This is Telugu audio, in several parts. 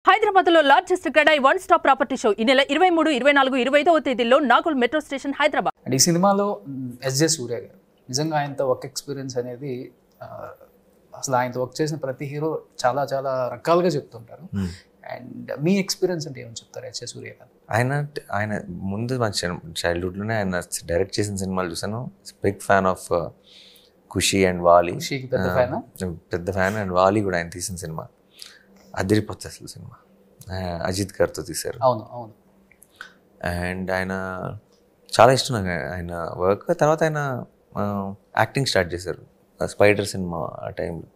హైదరాబాద్లో largest CREDAI one stop property show ఈ నెల 23, 24, 25వ తేదీల్లో Nagole metro station Hyderabad. And ఈ సినిమాలో ఎస్జే సూర్య గారు నిజంగా ఆయనతో వర్క్ ఎక్స్పీరియన్స్ అనేది అసలు ఆయనతో వర్క్ చేసిన ప్రతి హీరో చాలా చాలా రకాలుగా చెప్తుంటారు. అండ్ మీ ఎక్స్పీరియన్స్ అంటే ఏమని చెప్తారు ఎస్జే సూర్య గారు? ఆయన ముందు మన చైల్డ్హుడ్లోనే ఆయన డైరెక్ట్ చేసిన సినిమాలు చూసాను. Big fan of Khushi and Vaali. పెద్ద ఫ్యాన్. అండ్ వాలి కూడా ఆయన తీసిన సినిమా అదిరిపోతుంది అసలు సినిమా. అజిత్ గారితో తీశారు. అవును అవును. అండ్ ఆయన చాలా ఇష్టం నాకు ఆయన వర్క్. తర్వాత ఆయన యాక్టింగ్ స్టార్ట్ చేశారు స్పైడర్ సినిమా. ఆ టైంలో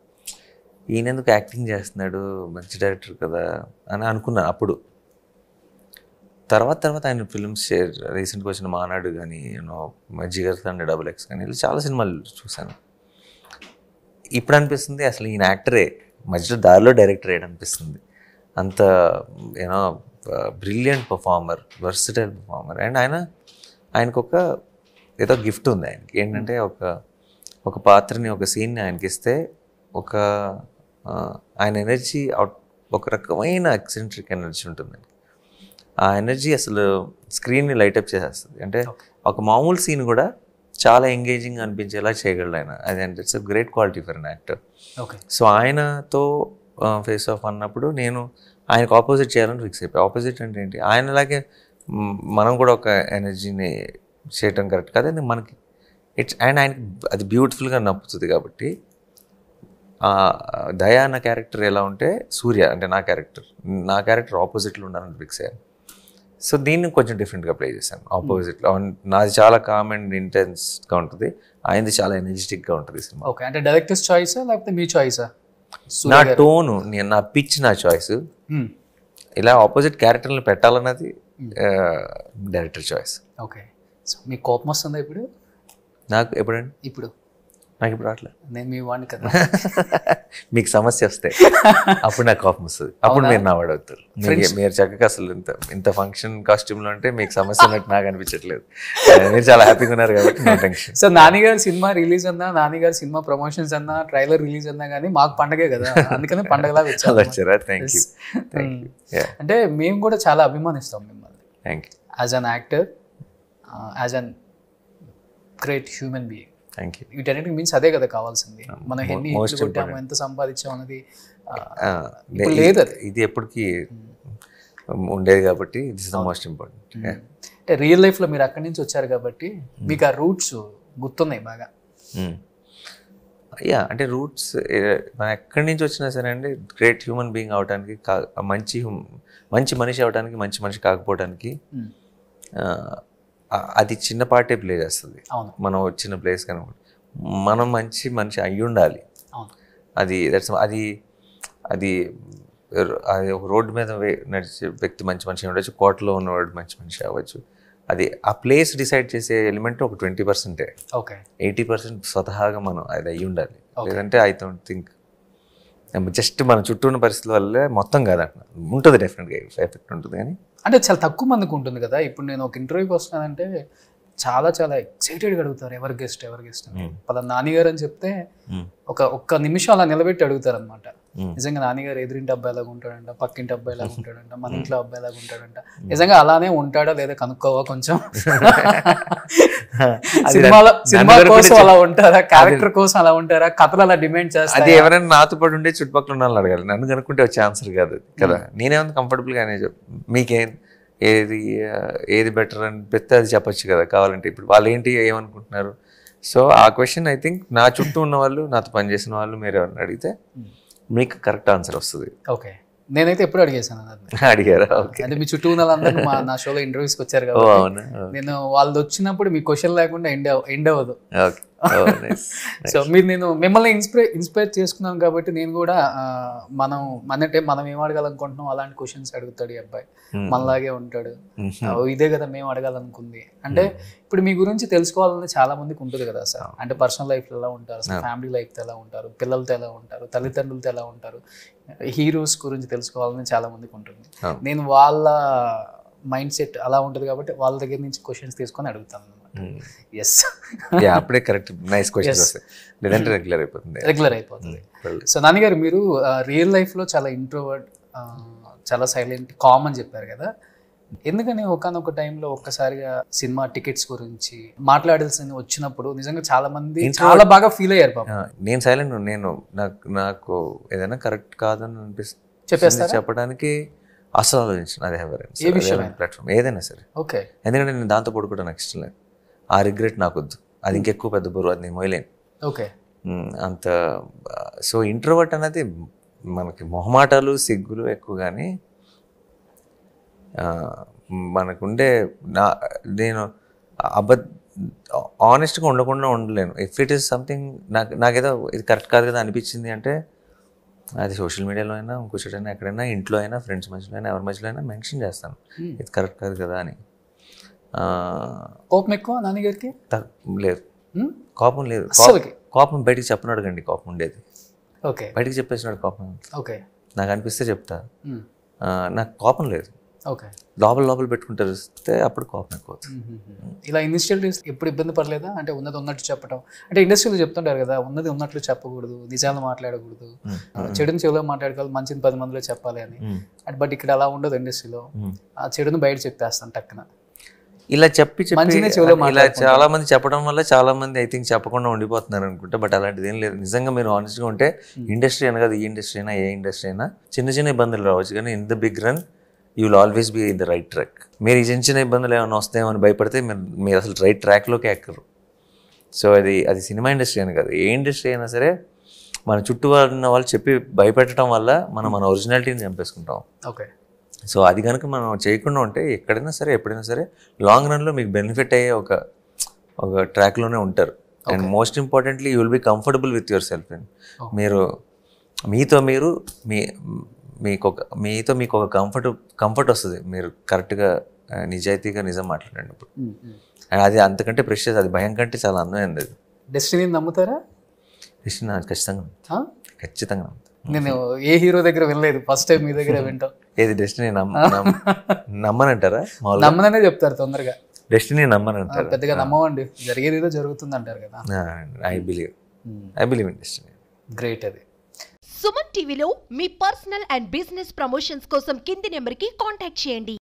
ఈయన ఎందుకు యాక్టింగ్ చేస్తున్నాడు, మంచి డైరెక్టర్ కదా అని అనుకున్నాను అప్పుడు. తర్వాత ఆయన ఫిల్మ్స్ రీసెంట్గా వచ్చిన మానాడు కానీ జిగర్ తండ్రి XX కానీ ఇలా చాలా సినిమాలు చూశాను. ఇప్పుడు అనిపిస్తుంది అసలు ఈయన యాక్టరే, మధ్యలో దారిలో డైరెక్టర్ అనిపిస్తుంది. అంత brilliant performer, versatile performer. And ఆయనకు ఏదో గిఫ్ట్ ఉంది ఆయనకి. ఏంటంటే ఒక పాత్రని, ఒక సీన్ని ఆయనకి ఇస్తే ఆయన ఎనర్జీ ఒక రకమైన ఎక్సెంట్రిక్ ఎనర్జీ ఉంటుంది. ఆ ఎనర్జీ అసలు స్క్రీన్ని లైటప్ చేసేస్తుంది. అంటే ఒక మామూలు సీన్ కూడా చాలా ఎంగేజింగ్ అనిపించేలా చేయగలడు ఆయన. అది అంటే it's great quality for an actor. So ఆయనతో ఫేస్ ఆఫ్ అన్నప్పుడు నేను ఆయనకు ఆపోజిట్ చేయాలని ఫిక్స్ అయిపోయి. ఆపోజిట్ అంటే ఏంటి, ఆయనలాగే మనం కూడా ఒక ఎనర్జీని చేయటం కరెక్ట్ కాదు. అది మనకి అండ్ ఆయనకి అది బ్యూటిఫుల్గా నప్పుతుంది. కాబట్టి దయా అన్న క్యారెక్టర్ ఎలా ఉంటే సూర్య అంటే నా క్యారెక్టర్ ఆపోజిట్లో ఉండాలని ఫిక్స్ అయ్యాను. సో దీన్ని కొంచెం డిఫరెంట్గా ప్లే చేశాను ఆపోజిట్లో. నాది చాలా కామ్ అండ్ ఇంటెన్స్గా ఉంటుంది, ఆయనది చాలా ఎనర్జెటిక్గా ఉంటుంది సినిమా. ఓకే, అంటే డైరెక్టర్స్ చాయిసా లేకపోతే మీ చాయిసా? నా టోను, నా పిచ్ నా చాయిస్. ఇలా ఆపోజిట్ క్యారెక్టర్ని పెట్టాలన్నది డైరెక్టర్ చాయిస్. ఓకే, సో మీకు కోపం వస్తుందా ఇప్పుడు? నాకు ఎప్పుడండి? ఇప్పుడు నాకు ఇప్పుడు అట్లా, నేను మీ వాడిని కదా. మీకు సమస్య వస్తాయి అప్పుడు నాకు కోపం వస్తుంది. అప్పుడు మీరు నా వాడు అవుతారు. మీరు చక్కగా అసలు ఇంత ఫంక్షన్ కాస్ట్యూమ్లో అంటే మీకు సమస్య ఉన్నట్టు నాకు అనిపించట్లేదు. మీరు చాలా హ్యాపీగా ఉన్నారు కాబట్టి నో టెన్షన్. సో నానిగారి సినిమా రిలీజ్ అన్నా, నానిగారి సినిమా ప్రమోషన్స్ అన్నా, ట్రైలర్ రిలీజ్ అన్నా కానీ మాకు పండగే కదా, అందుకని పండగలా వచ్చారా? Thank you. అంటే మేము కూడా చాలా అభిమానిస్తాం మిమ్మల్ని. Thank you. As an actor, as a great human being. Thank you. వీటన్నిటికి మీన్స్ అదే కదా కావాల్సింది. మనం ఎన్ని ఇంట్లో కొట్టాము, ఎంత సంపాదించాము అనేది లేదు. అది ఇది ఎప్పటికీ ఉండేది కాబట్టి this is the most important. అంటే రియల్ లైఫ్లో మీరు అక్కడి నుంచి వచ్చారు కాబట్టి మీకు ఆ రూట్స్ గుర్తున్నాయి బాగా. అంటే రూట్స్ మనం ఎక్కడి నుంచి వచ్చినా సరే అండి, గ్రేట్ హ్యూమన్ బీయింగ్ అవడానికి, మంచి మనిషి అవడానికి, మంచి మనిషి కాకపోవడానికి అది చిన్న పార్టే ప్లే చేస్తుంది. మనం వచ్చిన ప్లేస్ కనుక మనం మంచి మనిషి అయ్యి ఉండాలి. అది అది ఒక రోడ్డు మీద నడిచే వ్యక్తి మంచి మనిషి ఉండొచ్చు, కోటలో ఉన్నవాడు మంచి మనిషి అవ్వచ్చు. అది ఆ ప్లేస్ డిసైడ్ చేసే ఎలిమెంట్ ఒక 20%. 80% స్వతహాగా మనం అది అయ్యి ఉండాలి. లేదంటే ఐ డోంట్ థింక్ జస్ట్ మన చుట్టూ ఉన్న పరిస్థితుల వల్లే మొత్తం కాదంటున్నా. ఉంటుంది, డెఫినెట్గా ఎఫెక్ట్ ఉంటుంది, కానీ అంటే చాలా తక్కువ మందికి ఉంటుంది కదా. ఇప్పుడు నేను ఒక ఇంటర్వ్యూకి వస్తున్నానంటే చాలా చాలా ఎక్సైటెడ్గా అడుగుతారు, ఎవరు గెస్ట్ అని. పలానా నానిగారు అని చెప్తే ఒక్క నిమిషం అలా నిలబెట్టి అడుగుతారు అనమాట. నిజంగా నానిగారు ఎదురింటి అబ్బాయిలాగా ఉంటాడంట, పక్కింటి అబ్బాయిలాగా ఉంటాడంట, మన ఇంట్లో అబ్బాయిలాగా ఉంటాడంట. నిజంగా అలానే ఉంటాడా లేదా కనుక్కోవా కొంచెం? సినిమా కోసం అలా ఉంటారా, క్యారెక్టర్ కోసం అలా ఉంటారా, కథలు అలా డిమాండ్ చేస్తారు? అది ఎవరైనా నాతో పాటు ఉండే చుట్టుపక్కల ఉన్న వాళ్ళు అడగాలి, నన్ను కనుక్కుంటే వచ్చే ఆన్సర్ కాదు కదా. నేనేమన్నా కంఫర్టబుల్గానే మీకేం ఏది బెటర్ అనిపిస్తే అది చెప్పచ్చు కదా కావాలంటే. ఇప్పుడు వాళ్ళు ఏమనుకుంటున్నారు? సో ఆ క్వశ్చన్ ఐ థింక్ నా చుట్టూ ఉన్న వాళ్ళు, నాతో పనిచేసిన వాళ్ళు మీరు ఎవరిని అడిగితే మీకు కరెక్ట్ ఆన్సర్ వస్తుంది. ఓకే, నేనైతే ఎప్పుడు అడిగేసాను. అడిగారా? అంటే మీ చుట్టూ ఉన్న వాళ్ళందరూ నా షోలో ఇంటర్వ్యూస్కి వచ్చారు కాబట్టి నేను వాళ్ళు వచ్చినప్పుడు మీ క్వశ్చన్ లేకుండా ఎండ్ అవ్వదు. సో నేను మిమ్మల్ని ఇన్స్పైర్ చేసుకున్నాను కాబట్టి నేను కూడా మనం ఏం అడగాలనుకుంటున్నాం అలాంటి క్వశ్చన్స్ అడుగుతాడు ఈ అబ్బాయి, మనలాగే ఉంటాడు, ఇదే కదా మేము అడగాలనుకుంది. అంటే ఇప్పుడు మీ గురించి తెలుసుకోవాలని చాలా మందికి ఉంటుంది కదా సార్. అంటే పర్సనల్ లైఫ్లో ఎలా ఉంటారు, ఫ్యామిలీ లైఫ్తో ఎలా ఉంటారు, పిల్లలతో ఎలా ఉంటారు, తల్లిదండ్రులతో ఎలా ఉంటారు, హీరోస్ గురించి తెలుసుకోవాలని చాలా మందికి ఉంటుంది. నేను వాళ్ళ మైండ్ సెట్ అలా ఉంటుంది కాబట్టి వాళ్ళ దగ్గర నుంచి క్వశ్చన్స్ తీసుకొని అడుగుతాను అనమాట. అప్పుడే కరెక్ట్ నైస్ క్వశ్చన్స్ వస్తాయి, లేదంటే రెగ్యులర్ అయిపోతుంది. సో నాన్నగారు మీరు రియల్ లైఫ్లో చాలా ఇంట్రోవర్ట్, చాలా సైలెంట్ కామ్ అని చెప్పారు కదా, ఎందుకని ఒకనొక టైంలో ఒక్కసారిగా సినిమా టికెట్స్ గురించి మాట్లాడాల్సి వచ్చినప్పుడు నిజంగా చాలా మంది చాలా బాగా ఫీల్ అయ్యారు పాపం. నేను సైలెంట్, నేను నాకు ఏదైనా కరెక్ట్ కాదని అనిపిస్తుంది చెప్పడానికి అసలు ఆలోచించిన. అది ప్లాట్ఫామ్ ఏదైనా సరే ఓకే, ఎందుకంటే నేను దాంతో పడుకోవడం నాకు ఇష్టం లేదు. ఆ రిగ్రెట్ నాకు వద్దు, అది ఇంకెక్కువ పెద్ద బరువు, అది నేను మొయలేను. ఓకే అంత. సో ఇంట్రోవర్ట్ అనేది మనకి మొహమాటాలు సిగ్గులు ఎక్కువ, కానీ మనకుండే నేను ఆనెస్ట్గా ఉండకుండా ఉండలేను. ఇఫ్ ఇట్ ఈస్ సంథింగ్ నాకేదో ఇది కరెక్ట్ కాదు కదా అనిపించింది అంటే అది సోషల్ మీడియాలో అయినా ఇంకో చోటైనా ఎక్కడైనా ఇంట్లో అయినా ఫ్రెండ్స్ మధ్యలో అయినా ఎవరి మధ్యలో అయినా మెన్షన్ చేస్తాను ఇది కరెక్ట్ కాదు కదా అని. కోపం ఎక్కువ నాన్నగారికి లేదు, కోపం లేదు, కోపం బయటికి చెప్పను అడగండి, కోపం ఉండేది ఓకే బయటికి చెప్పేసినాడు కోపం. ఓకే నాకు అనిపిస్తే చెప్తా, నాకు కోపం లేదు. ఓకే లోపల పెట్టుకుంటారు అప్పుడు కోపం ఎక్కువ. ఇలా ఇనిషియల్ ఎప్పుడు ఇబ్బంది పడలేదా? అంటే ఉన్నది ఉన్నట్టు చెప్పడం, అంటే ఇండస్ట్రీలో చెప్తుంటారు కదా ఉన్నది ఉన్నట్లు చెప్పకూడదు, నిజాలు మాట్లాడకూడదు, చెడుని చెవులో మాట్లాడుకోవాలి, మంచిని 10 మందిలో చెప్పాలి అని. బట్ ఇక్కడ అలా ఉండదు ఇండస్ట్రీలో, ఆ చెడుని బయట చెప్పేస్తాను టక్కున. ఇలా చెప్పి ఇలా చాలా మంది చెప్పడం వల్ల చాలా మంది ఐ థింక్ చెప్పకుండా ఉండిపోతున్నారు అనుకుంటా. బట్ అలాంటిది ఏం లేదు. నిజంగా మీరు ఆనెస్ట్గా ఉంటే ఇండస్ట్రీ అని కాదు, ఈ ఇండస్ట్రీ అయినా ఏ ఇండస్ట్రీ అయినా చిన్న చిన్న ఇబ్బందులు రావచ్చు, కానీ in the big run you will always be in the right track. మీరు ఈ చిన్న ఇబ్బందులు ఏమైనా వస్తాయేమో అని భయపడితే మీరు అసలు రైట్ ట్రాక్లోకి ఎక్కరు. సో అది సినిమా ఇండస్ట్రీ అని కాదు, ఏ ఇండస్ట్రీ అయినా సరే మన చుట్టూ ఉన్న వాళ్ళు చెప్పి భయపెట్టడం వల్ల మనం మన ఒరిజినాలిటీని చంపేసుకుంటాం. ఓకే, సో అది కనుక మనం చేయకుండా ఉంటే ఎక్కడైనా సరే ఎప్పుడైనా సరే లాంగ్ రన్లో మీకు బెనిఫిట్ అయ్యే ఒక ట్రాక్లోనే ఉంటారు. And most importantly you will be comfortable with yourself. మీరు మీతో మీకు ఒక కంఫర్ట్ వస్తుంది మీరు కరెక్ట్గా నిజాయితీగా నిజం మాట్లాడినప్పుడు. అండ్ అది అంతకంటే ప్రెషియస్, అది భయం కంటే చాలా అందమైనది. అది డెస్టినీ నమ్ముతారా? డెస్టినీ ఖచ్చితంగా నేను ఏ హీరో దగ్గర వినలేదు, ఫస్ట్ టైం మీ దగ్గర వింటాం. ఏది డెస్టినీ నమ్మనంటారా? నమ్మననే చెప్తారు తొందరగా. డెస్టినీ నమ్మనంటారు, పెద్దగా నమ్మవండి, జరిగేది ఏదో జరుగుతుంది అంటారు కదా. I believe in destiny. Great. అది సుమన్ టీవీలో మీ పర్సనల్ అండ్ బిజినెస్ ప్రమోషన్స్ కోసం కింది నెంబర్కి కాంటాక్ట్ చేయండి.